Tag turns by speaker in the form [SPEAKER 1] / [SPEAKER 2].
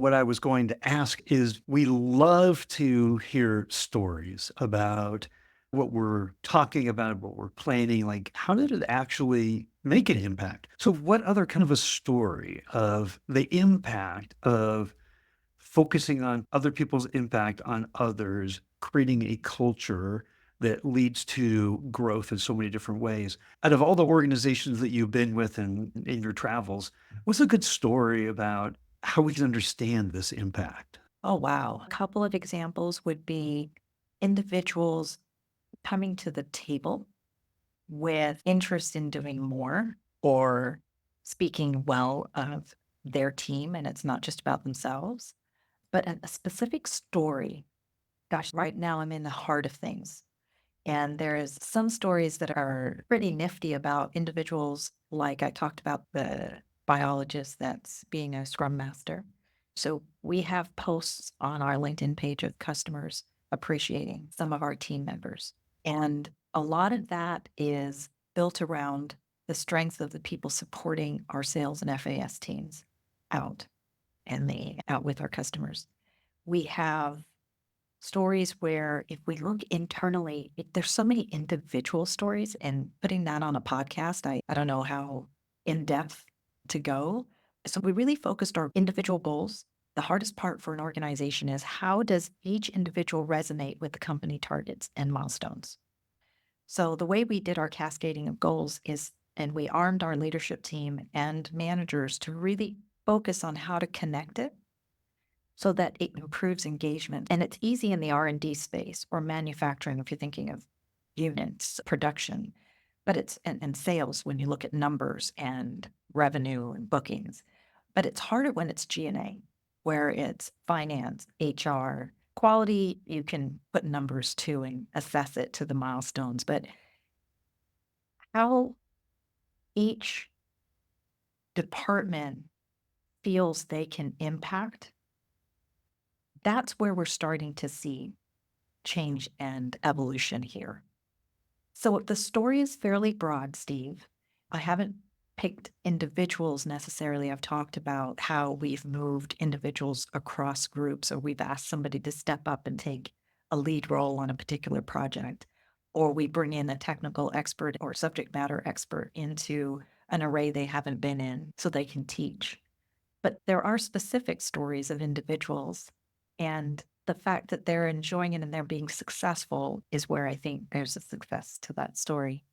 [SPEAKER 1] What I was going to ask is we love to hear stories about what we're talking about, what we're planning. Like, how did it actually make an impact? So, what other kind of a story of the impact of focusing on other people's impact on others, creating a culture that leads to growth in so many different ways? Out of all the organizations that you've been with in your travels, what's a good story about how we can understand this impact?
[SPEAKER 2] Oh, wow. A couple of examples would be individuals coming to the table with interest in doing more or speaking well of their team. And it's not just about themselves, but a specific story. Gosh, right now I'm in the heart of things. And there's some stories that are pretty nifty about individuals, like I talked about the biologist that's being a scrum master. So we have posts on our LinkedIn page of customers appreciating some of our team members. And a lot of that is built around the strength of the people supporting our sales and FAS teams out out with our customers. We have stories where if we look internally, there's so many individual stories, and putting that on a podcast, I don't know how in depth to go. So we really focused our individual goals. The hardest part for an organization is how does each individual resonate with the company targets and milestones? So the way we did our cascading of goals is, and we armed our leadership team and managers to really focus on how to connect it so that it improves engagement. And it's easy in the R&D space or manufacturing if you're thinking of units, production, but it's and sales when you look at numbers and revenue and bookings. But it's harder when it's G&A, where it's finance, HR, quality, you can put numbers to and assess it to the milestones, but how each department feels they can impact, that's where we're starting to see change and evolution here. So the story is fairly broad, Steve. I haven't picked individuals necessarily. I've talked about how we've moved individuals across groups, or we've asked somebody to step up and take a lead role on a particular project, or we bring in a technical expert or subject matter expert into an array they haven't been in so they can teach. But there are specific stories of individuals, and the fact that they're enjoying it and they're being successful is where I think there's a success to that story.